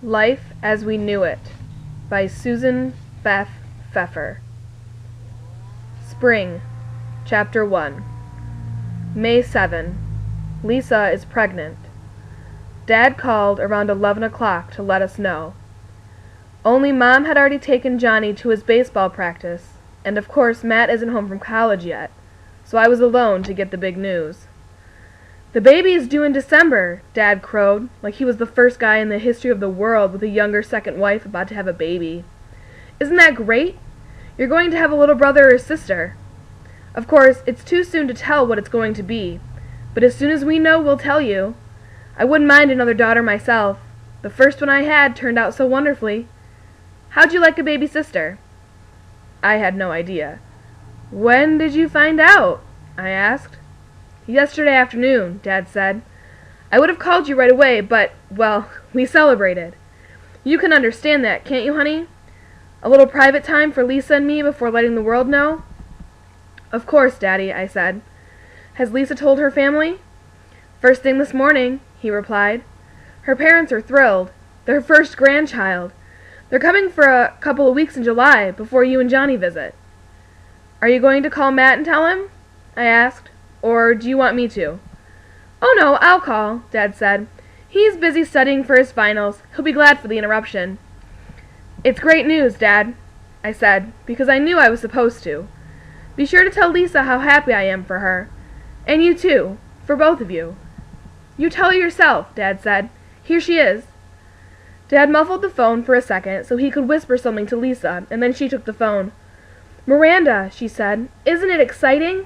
Life as We Knew It by Susan Beth Pfeffer. Spring, Chapter 1. May 7. Lisa is pregnant. Dad called around 11 o'clock to let us know. Only Mom had already taken Johnny to his baseball practice, and of course Matt isn't home from college yet, so I was alone to get the big news. "The baby is due in December," Dad crowed, like he was the first guy in the history of the world with a younger second wife about to have a baby. "Isn't that great? You're going to have a little brother or sister. Of course, it's too soon to tell what it's going to be, but as soon as we know, we'll tell you. I wouldn't mind another daughter myself. The first one I had turned out so wonderfully. How'd you like a baby sister?" I had no idea. "When did you find out?" I asked. "Yesterday afternoon," Dad said. "I would have called you right away, but, well, we celebrated. You can understand that, can't you, honey? A little private time for Lisa and me before letting the world know?" "Of course, Daddy," I said. "Has Lisa told her family?" "First thing this morning," he replied. "Her parents are thrilled. Their first grandchild. They're coming for a couple of weeks in July, before you and Johnny visit." "Are you going to call Matt and tell him?" I asked. "Or do you want me to?" "Oh no, I'll call," Dad said. "He's busy studying for his finals. He'll be glad for the interruption." "It's great news, Dad," I said, because I knew I was supposed to. "Be sure to tell Lisa how happy I am for her. And you too, for both of you." "You tell her yourself," Dad said. "Here she is." Dad muffled the phone for a second so he could whisper something to Lisa, and then she took the phone. "Miranda," she said, "isn't it exciting?"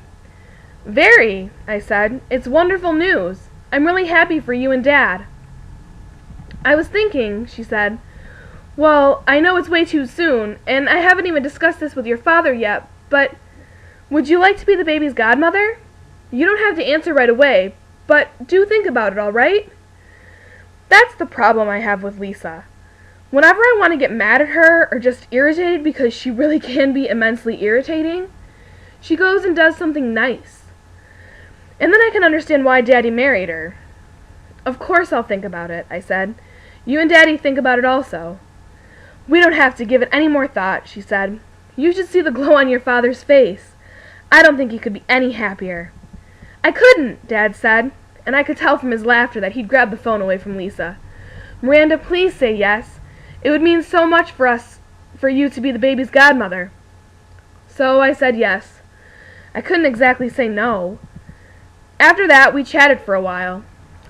"Very," I said. "It's wonderful news. I'm really happy for you and Dad." "I was thinking," she said, "well, I know it's way too soon, and I haven't even discussed this with your father yet, but would you like to be the baby's godmother? You don't have to answer right away, but do think about it, all right?" That's the problem I have with Lisa. Whenever I want to get mad at her or just irritated because she really can be immensely irritating, she goes and does something nice. And then I can understand why Daddy married her. "Of course I'll think about it," I said. "You and Daddy think about it also." "We don't have to give it any more thought," she said. "You should see the glow on your father's face. I don't think he could be any happier." "I couldn't," Dad said, and I could tell from his laughter that he'd grabbed the phone away from Lisa. "Miranda, please say yes. It would mean so much for us, for you to be the baby's godmother." So I said yes. I couldn't exactly say no. After that, we chatted for a while.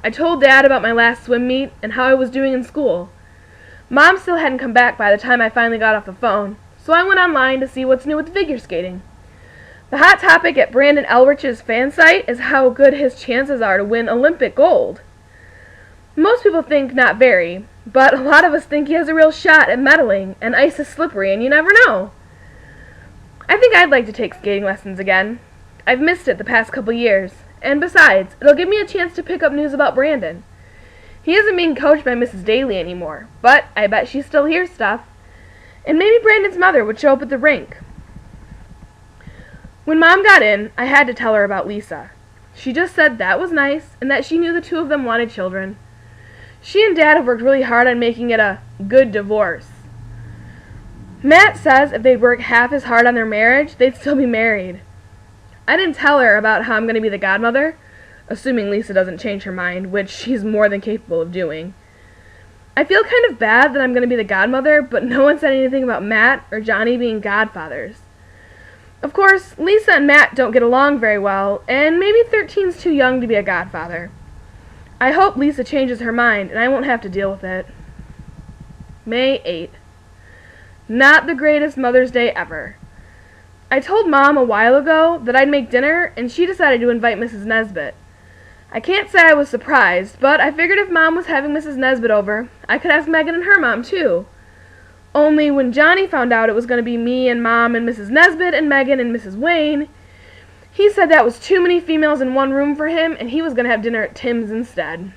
I told Dad about my last swim meet and how I was doing in school. Mom still hadn't come back by the time I finally got off the phone, so I went online to see what's new with figure skating. The hot topic at Brandon Elrich's fan site is how good his chances are to win Olympic gold. Most people think not very, but a lot of us think he has a real shot at medaling, and ice is slippery and you never know. I think I'd like to take skating lessons again. I've missed it the past couple years. And besides, it'll give me a chance to pick up news about Brandon. He isn't being coached by Mrs. Daly anymore, but I bet she still hears stuff. And maybe Brandon's mother would show up at the rink. When Mom got in, I had to tell her about Lisa. She just said that was nice, and that she knew the two of them wanted children. She and Dad have worked really hard on making it a good divorce. Matt says if they'd work half as hard on their marriage, they'd still be married. I didn't tell her about how I'm going to be the godmother, assuming Lisa doesn't change her mind, which she's more than capable of doing. I feel kind of bad that I'm going to be the godmother, but no one said anything about Matt or Johnny being godfathers. Of course, Lisa and Matt don't get along very well, and maybe 13's too young to be a godfather. I hope Lisa changes her mind, and I won't have to deal with it. May 8. Not the greatest Mother's Day ever. I told Mom a while ago that I'd make dinner, and she decided to invite Mrs. Nesbit. I can't say I was surprised, but I figured if Mom was having Mrs. Nesbit over, I could ask Megan and her mom too. Only when Johnny found out it was going to be me and Mom and Mrs. Nesbit and Megan and Mrs. Wayne, he said that was too many females in one room for him, and he was going to have dinner at Tim's instead.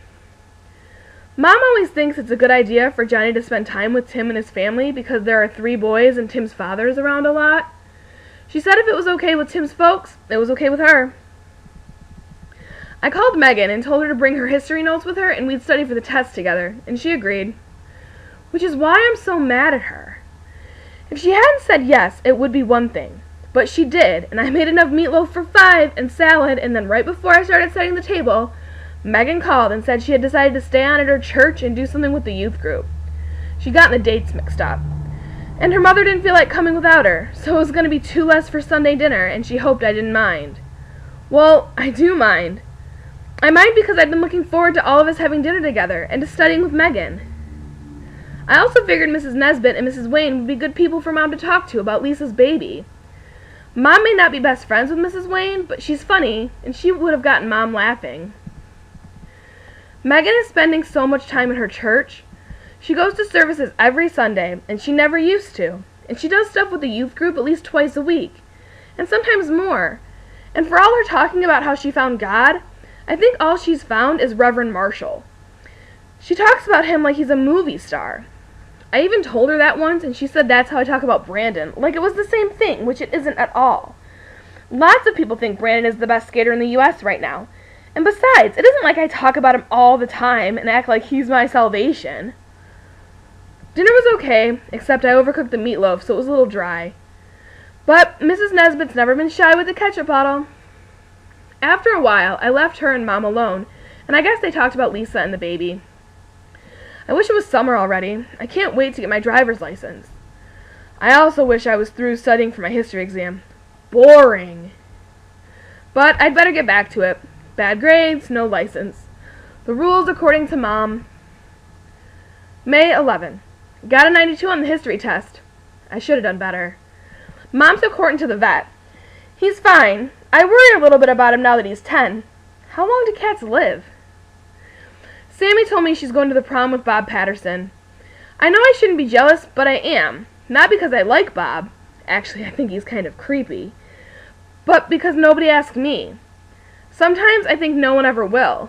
Mom always thinks it's a good idea for Johnny to spend time with Tim and his family because there are 3 boys and Tim's father is around a lot. She said if it was okay with Tim's folks, it was okay with her. I called Megan and told her to bring her history notes with her and we'd study for the test together, and she agreed. which is why I'm so mad at her. If she hadn't said yes, it would be one thing. But she did, and I made enough meatloaf for 5 and salad, and then right before I started setting the table, Megan called and said she had decided to stay on at her church and do something with the youth group. She got the dates mixed up. And her mother didn't feel like coming without her, so it was going to be 2 less for Sunday dinner, and she hoped I didn't mind. Well, I do mind. I mind because I've been looking forward to all of us having dinner together, and to studying with Megan. I also figured Mrs. Nesbit and Mrs. Wayne would be good people for Mom to talk to about Lisa's baby. Mom may not be best friends with Mrs. Wayne, but she's funny, and she would have gotten Mom laughing. Megan is spending so much time at her church. She goes to services every Sunday, and she never used to. And she does stuff with the youth group at least twice a week, and sometimes more. And for all her talking about how she found God, I think all she's found is Reverend Marshall. She talks about him like he's a movie star. I even told her that once, and she said that's how I talk about Brandon, like it was the same thing, which it isn't at all. Lots of people think Brandon is the best skater in the U.S. right now. And besides, it isn't like I talk about him all the time and act like he's my salvation. Dinner was okay, except I overcooked the meatloaf, so it was a little dry. But Mrs. Nesbit's never been shy with the ketchup bottle. After a while, I left her and Mom alone, and I guess they talked about Lisa and the baby. I wish it was summer already. I can't wait to get my driver's license. I also wish I was through studying for my history exam. Boring. But I'd better get back to it. Bad grades, no license. The rules according to Mom. May 11. Got a 92 on the history test. I should have done better. Mom took Horton to the vet. He's fine. I worry a little bit about him now that he's 10. How long do cats live? Sammy told me she's going to the prom with Bob Patterson. I know I shouldn't be jealous, but I am. Not because I like Bob. Actually, I think he's kind of creepy. But because nobody asked me. Sometimes I think no one ever will.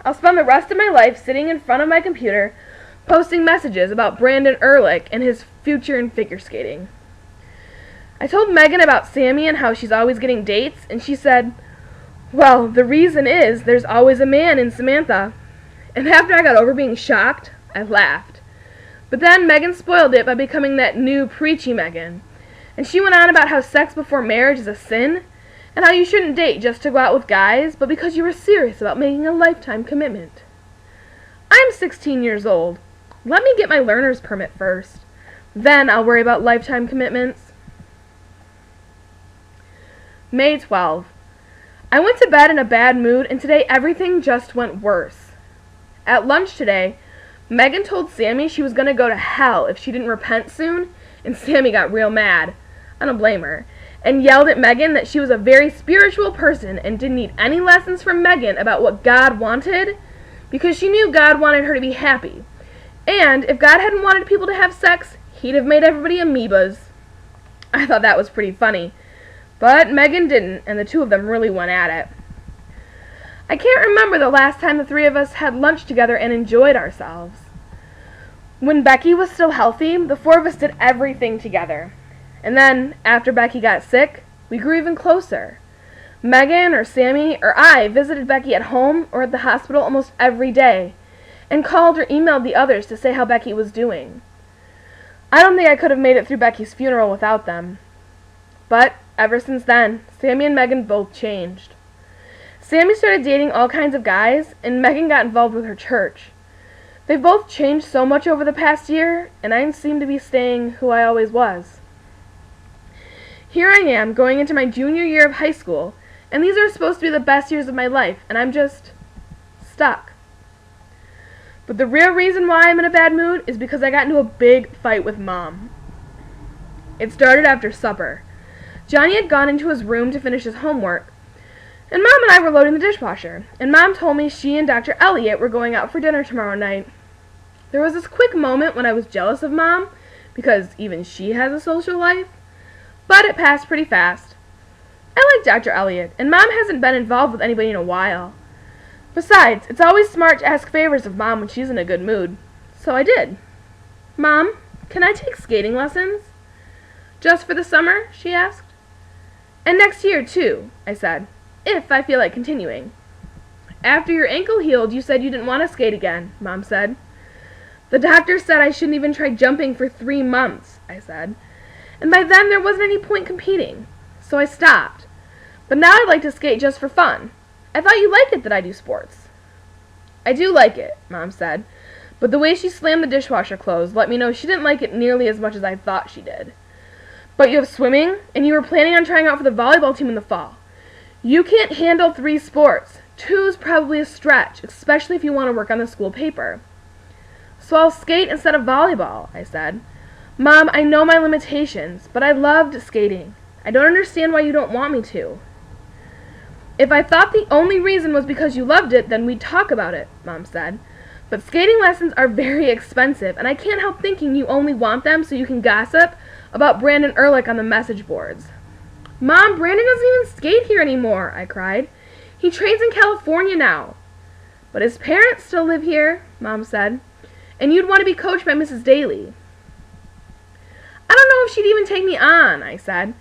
I'll spend the rest of my life sitting in front of my computer, posting messages about Brandon Ehrlich and his future in figure skating. I told Megan about Sammy and how she's always getting dates, and she said, well, the reason is there's always a man in Samantha. And after I got over being shocked, I laughed. But then Megan spoiled it by becoming that new preachy Megan. And she went on about how sex before marriage is a sin, and how you shouldn't date just to go out with guys, but because you were serious about making a lifetime commitment. I'm 16 years old. Let me get my learner's permit first. Then I'll worry about lifetime commitments. May 12. I went to bed in a bad mood, and today everything just went worse. At lunch today, Megan told Sammy she was going to go to hell if she didn't repent soon, and Sammy got real mad. I don't blame her. And yelled at Megan that she was a very spiritual person and didn't need any lessons from Megan about what God wanted, because she knew God wanted her to be happy. And if God hadn't wanted people to have sex, he'd have made everybody amoebas. I thought that was pretty funny. But Megan didn't, and the two of them really went at it. I can't remember the last time the three of us had lunch together and enjoyed ourselves. When Becky was still healthy, the 4 of us did everything together. And then, after Becky got sick, we grew even closer. Megan or Sammy or I visited Becky at home or at the hospital almost every day, and called or emailed the others to say how Becky was doing. I don't think I could have made it through Becky's funeral without them. But, ever since then, Sammy and Megan both changed. Sammy started dating all kinds of guys, and Megan got involved with her church. They've both changed so much over the past year, and I seem to be staying who I always was. Here I am, going into my junior year of high school, and these are supposed to be the best years of my life, and I'm just stuck. But the real reason why I'm in a bad mood is because I got into a big fight with Mom. It started after supper. Johnny had gone into his room to finish his homework, and Mom and I were loading the dishwasher, and Mom told me she and Dr. Elliot were going out for dinner tomorrow night. There was this quick moment when I was jealous of Mom, because even she has a social life, but it passed pretty fast. I like Dr. Elliot, and Mom hasn't been involved with anybody in a while. Besides, it's always smart to ask favors of Mom when she's in a good mood. So I did. Mom, can I take skating lessons? Just for the summer? She asked. And next year, too, I said, if I feel like continuing. After your ankle healed, you said you didn't want to skate again, Mom said. "The doctor said I shouldn't even try jumping for 3 months," I said. "And by then there wasn't any point competing. So I stopped. But now I'd like to skate just for fun. I thought you liked it that I do sports." "I do like it," Mom said, but the way she slammed the dishwasher closed let me know she didn't like it nearly as much as I thought she did. "But you have swimming, and you were planning on trying out for the volleyball team in the fall. You can't handle 3 sports. 2's probably a stretch, especially if you want to work on the school paper." "So I'll skate instead of volleyball," I said. "Mom, I know my limitations, but I loved skating. I don't understand why you don't want me to." "If I thought the only reason was because you loved it, then we'd talk about it," Mom said. "But skating lessons are very expensive, and I can't help thinking you only want them so you can gossip about Brandon Ehrlich on the message boards." "Mom, Brandon doesn't even skate here anymore," I cried. "He trains in California now." "But his parents still live here," Mom said. "And you'd want to be coached by Mrs. Daly." "I don't know if she'd even take me on," I said.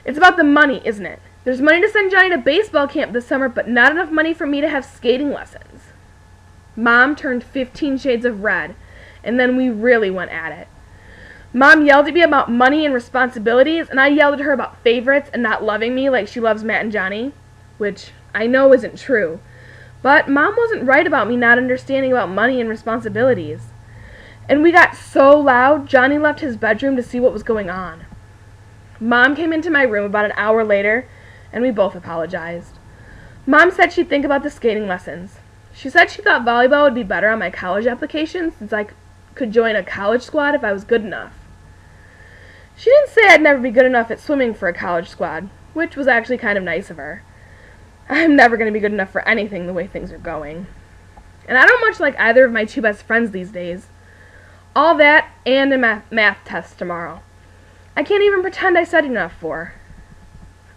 "It's about the money, isn't it? There's money to send Johnny to baseball camp this summer, but not enough money for me to have skating lessons." Mom turned 15 shades of red, and then we really went at it. Mom yelled at me about money and responsibilities, and I yelled at her about favorites and not loving me like she loves Matt and Johnny, which I know isn't true. But Mom wasn't right about me not understanding about money and responsibilities. And we got so loud, Johnny left his bedroom to see what was going on. Mom came into my room about an hour later, and we both apologized. Mom said she'd think about the skating lessons. She said she thought volleyball would be better on my college application since I could join a college squad if I was good enough. She didn't say I'd never be good enough at swimming for a college squad, which was actually kind of nice of her. I'm never going to be good enough for anything the way things are going. And I don't much like either of my 2 best friends these days. All that and a math test tomorrow. I can't even pretend I studied enough for.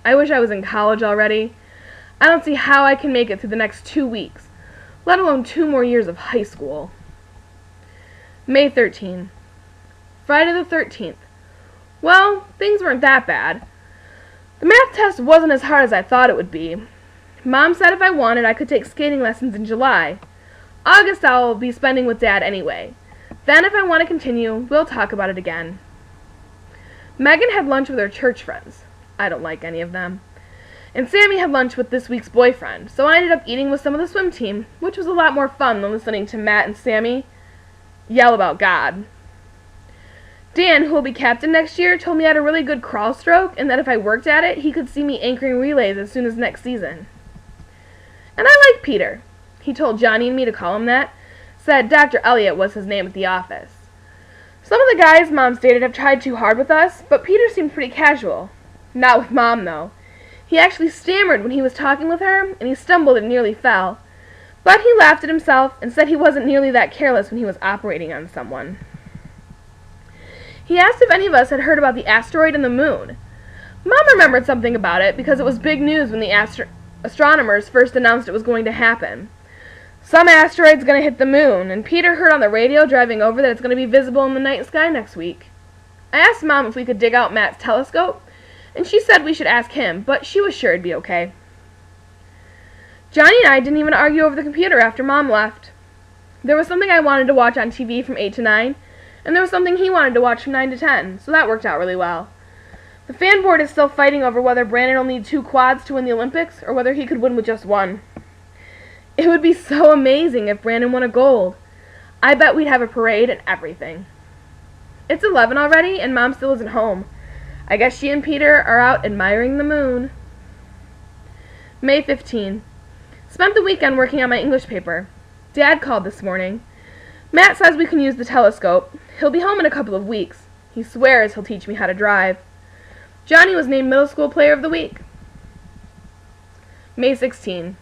I wish I was in college already. I don't see how I can make it through the next 2 weeks, let alone 2 more years of high school. May 13. Friday the 13th. Well, things weren't that bad. The math test wasn't as hard as I thought it would be. Mom said if I wanted, I could take skating lessons in July. August I'll be spending with Dad anyway. Then if I want to continue, we'll talk about it again. Megan had lunch with her church friends. I don't like any of them. And Sammy had lunch with this week's boyfriend, so I ended up eating with some of the swim team, which was a lot more fun than listening to Matt and Sammy yell about God. Dan, who will be captain next year, told me I had a really good crawl stroke, and that if I worked at it, he could see me anchoring relays as soon as next season. And I like Peter. He told Johnny and me to call him that. Said Dr. Elliot was his name at the office. Some of the guys Mom stated have tried too hard with us, but Peter seemed pretty casual. Not with Mom, though. He actually stammered when he was talking with her, and he stumbled and nearly fell. But he laughed at himself and said he wasn't nearly that careless when he was operating on someone. He asked if any of us had heard about the asteroid and the moon. Mom remembered something about it because it was big news when the astronomers first announced it was going to happen. Some asteroid's going to hit the moon, and Peter heard on the radio driving over that it's going to be visible in the night sky next week. I asked Mom if we could dig out Matt's telescope, and she said we should ask him, but she was sure it'd be okay. Johnny and I didn't even argue over the computer after Mom left. There was something I wanted to watch on TV from 8 to 9, and there was something he wanted to watch from 9 to 10, so that worked out really well. The fan board is still fighting over whether Brandon will need 2 quads to win the Olympics, or whether he could win with just 1. It would be so amazing if Brandon won a gold. I bet we'd have a parade and everything. It's 11 already, and Mom still isn't home. I guess she and Peter are out admiring the moon. May 15. Spent the weekend working on my English paper. Dad called this morning. Matt says we can use the telescope. He'll be home in a couple of weeks. He swears he'll teach me how to drive. Johnny was named Middle School Player of the Week. May 16.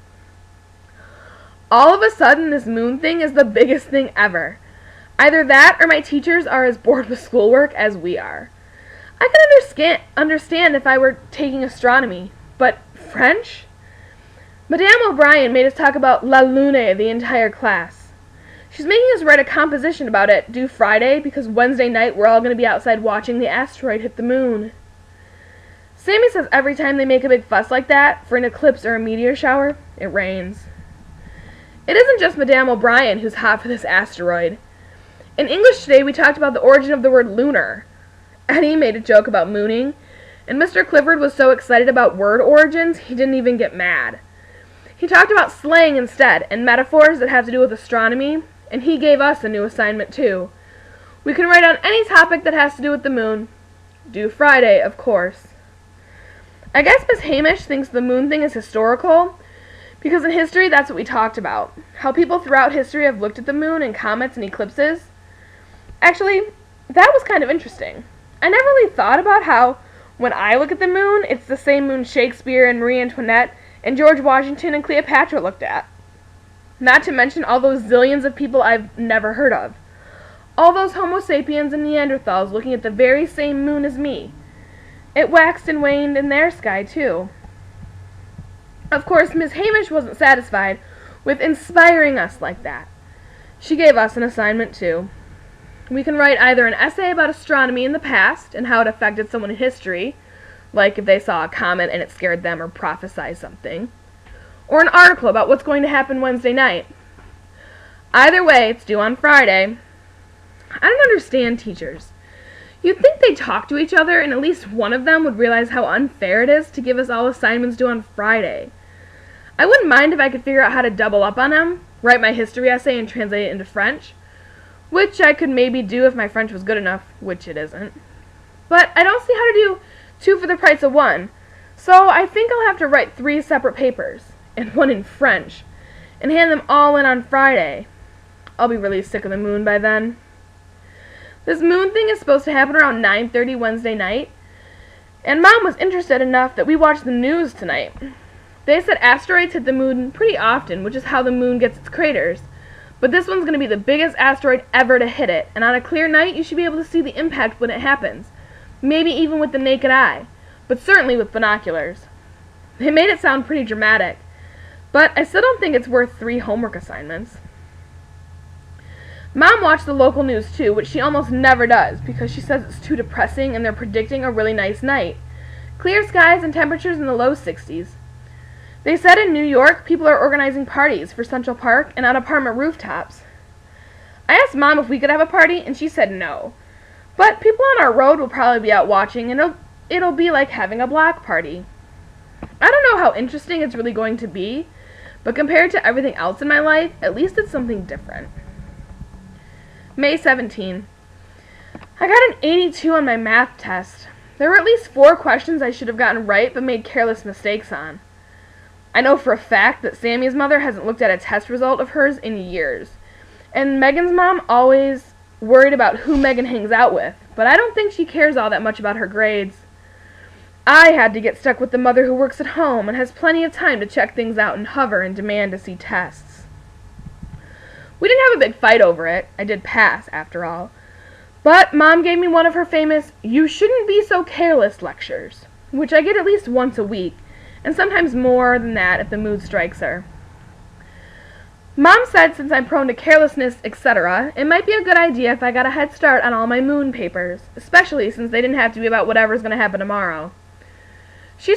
All of a sudden, this moon thing is the biggest thing ever. Either that or my teachers are as bored with schoolwork as we are. I could understand if I were taking astronomy, but French? Madame O'Brien made us talk about La Lune the entire class. She's making us write a composition about it due Friday because Wednesday night we're all going to be outside watching the asteroid hit the moon. Sammy says every time they make a big fuss like that, for an eclipse or a meteor shower, it rains. It isn't just Madame O'Brien who's hot for this asteroid. In English today, we talked about the origin of the word lunar. Eddie made a joke about mooning, and Mr. Clifford was so excited about word origins, he didn't even get mad. He talked about slang instead, and metaphors that have to do with astronomy, and he gave us a new assignment too. We can write on any topic that has to do with the moon. Due Friday, of course. I guess Miss Hamish thinks the moon thing is historical, because in history that's what we talked about. How people throughout history have looked at the moon and comets and eclipses. Actually, that was kind of interesting. I never really thought about how, when I look at the moon, it's the same moon Shakespeare and Marie Antoinette and George Washington and Cleopatra looked at. Not to mention all those zillions of people I've never heard of. All those Homo sapiens and Neanderthals looking at the very same moon as me. It waxed and waned in their sky, too. Of course, Miss Hamish wasn't satisfied with inspiring us like that. She gave us an assignment, too. We can write either an essay about astronomy in the past and how it affected someone in history, like if they saw a comet and it scared them or prophesied something, or an article about what's going to happen Wednesday night. Either way, it's due on Friday. I don't understand teachers. You'd think they'd talk to each other and at least one of them would realize how unfair it is to give us all assignments due on Friday. I wouldn't mind if I could figure out how to double up on them, write my history essay and translate it into French, which I could maybe do if my French was good enough, which it isn't. But I don't see how to do 2 for the price of 1, so I think I'll have to write 3 separate papers, and 1 in French, and hand them all in on Friday. I'll be really sick of the moon by then. This moon thing is supposed to happen around 9:30 Wednesday night, and Mom was interested enough that we watched the news tonight. They said asteroids hit the moon pretty often, which is how the moon gets its craters. But this one's going to be the biggest asteroid ever to hit it, and on a clear night you should be able to see the impact when it happens. Maybe even with the naked eye, but certainly with binoculars. They made it sound pretty dramatic, but I still don't think it's worth 3 homework assignments. Mom watched the local news too, which she almost never does, because she says it's too depressing and they're predicting a really nice night. Clear skies and temperatures in the low 60s. They said in New York, people are organizing parties for Central Park and on apartment rooftops. I asked Mom if we could have a party, and she said no. But people on our road will probably be out watching, and it'll be like having a block party. I don't know how interesting it's really going to be, but compared to everything else in my life, at least it's something different. May 17. I got an 82 on my math test. There were at least 4 questions I should have gotten right, but made careless mistakes on. I know for a fact that Sammy's mother hasn't looked at a test result of hers in years. And Megan's mom always worried about who Megan hangs out with, but I don't think she cares all that much about her grades. I had to get stuck with the mother who works at home and has plenty of time to check things out and hover and demand to see tests. We didn't have a big fight over it. I did pass, after all. But Mom gave me one of her famous "you shouldn't be so careless" lectures, which I get at least once a week, and sometimes more than that if the mood strikes her. Mom said since I'm prone to carelessness, etc., it might be a good idea if I got a head start on all my moon papers, especially since they didn't have to be about whatever's going to happen tomorrow. She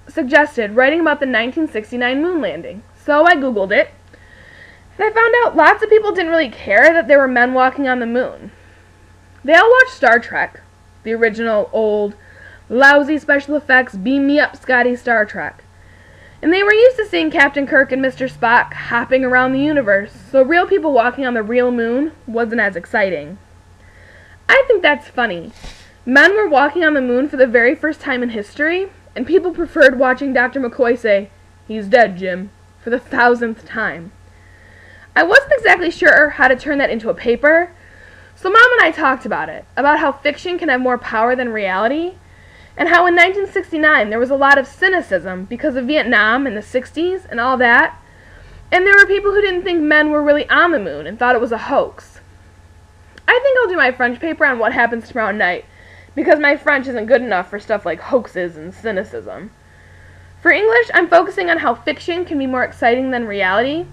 suggested writing about the 1969 moon landing, so I Googled it, and I found out lots of people didn't really care that there were men walking on the moon. They all watched Star Trek, the original, old, lousy special effects, beam me up, Scotty Star Trek. And they were used to seeing Captain Kirk and Mr. Spock hopping around the universe, so real people walking on the real moon wasn't as exciting. I think that's funny. Men were walking on the moon for the very first time in history, and people preferred watching Dr. McCoy say, "He's dead, Jim," for the 1,000th time. I wasn't exactly sure how to turn that into a paper, so Mom and I talked about it, about how fiction can have more power than reality, and how in 1969 there was a lot of cynicism because of Vietnam and the 60s and all that, and there were people who didn't think men were really on the moon and thought it was a hoax. I think I'll do my French paper on what happens tomorrow night, because my French isn't good enough for stuff like hoaxes and cynicism. For English, I'm focusing on how fiction can be more exciting than reality,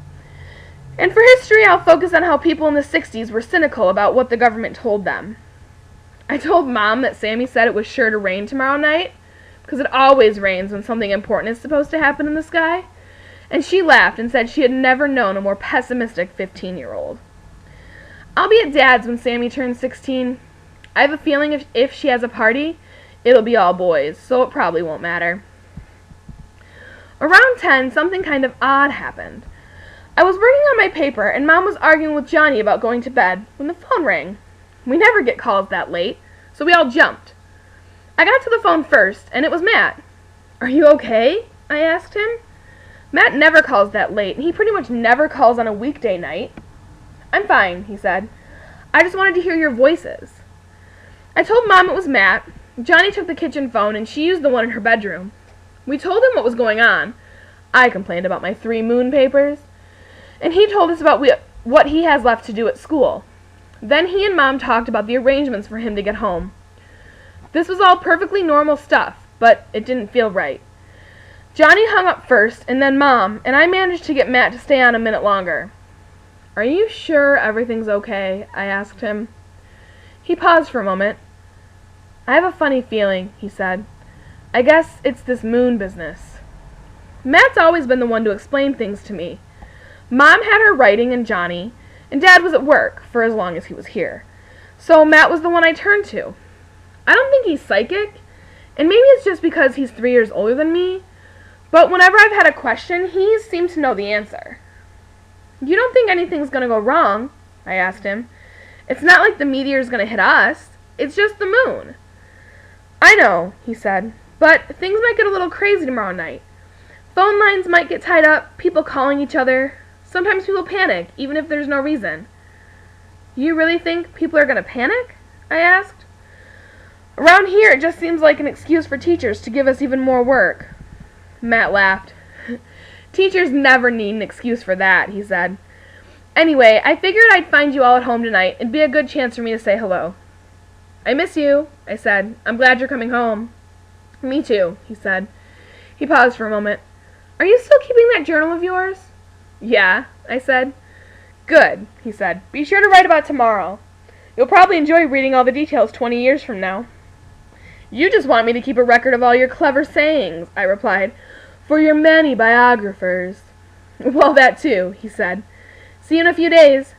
and for history, I'll focus on how people in the 60s were cynical about what the government told them. I told Mom that Sammy said it was sure to rain tomorrow night, because it always rains when something important is supposed to happen in the sky, and she laughed and said she had never known a more pessimistic 15-year-old. I'll be at Dad's when Sammy turns 16. I have a feeling if she has a party, it'll be all boys, so it probably won't matter. Around 10, something kind of odd happened. I was working on my paper, and Mom was arguing with Johnny about going to bed when the phone rang. We never get calls that late, so we all jumped. I got to the phone first, and it was Matt. "Are you okay?" I asked him. Matt never calls that late, and he pretty much never calls on a weekday night. "I'm fine," he said. "I just wanted to hear your voices." I told Mom it was Matt. Johnny took the kitchen phone, and she used the one in her bedroom. We told him what was going on. I complained about my 3 moon papers, and he told us about what he has left to do at school. Then he and Mom talked about the arrangements for him to get home. This was all perfectly normal stuff, but it didn't feel right. Johnny hung up first, and then Mom, and I managed to get Matt to stay on a minute longer. "Are you sure everything's okay?" I asked him. He paused for a moment. "I have a funny feeling," he said. "I guess it's this moon business." Matt's always been the one to explain things to me. Mom had her writing and Johnny, and Dad was at work, for as long as he was here. So Matt was the one I turned to. I don't think he's psychic, and maybe it's just because he's 3 years older than me, but whenever I've had a question, he's seemed to know the answer. "You don't think anything's going to go wrong?" I asked him. "It's not like the meteor's going to hit us. It's just the moon." "I know," he said, "but things might get a little crazy tomorrow night. Phone lines might get tied up, people calling each other. Sometimes people panic, even if there's no reason." "You really think people are going to panic?" I asked. "Around here, it just seems like an excuse for teachers to give us even more work." Matt laughed. "Teachers never need an excuse for that," he said. "Anyway, I figured I'd find you all at home tonight. It'd be a good chance for me to say hello." "I miss you," I said. "I'm glad you're coming home." "Me too," he said. He paused for a moment. "Are you still keeping that journal of yours?" "Yeah," I said. "Good," he said. "Be sure to write about tomorrow. You'll probably enjoy reading all the details 20 years from now." "You just want me to keep a record of all your clever sayings," I replied, "for your many biographers." "Well, that too," he said. "See you in a few days."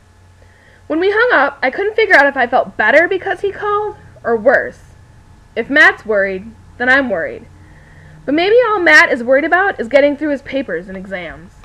When we hung up, I couldn't figure out if I felt better because he called, or worse. If Matt's worried, then I'm worried. But maybe all Matt is worried about is getting through his papers and exams.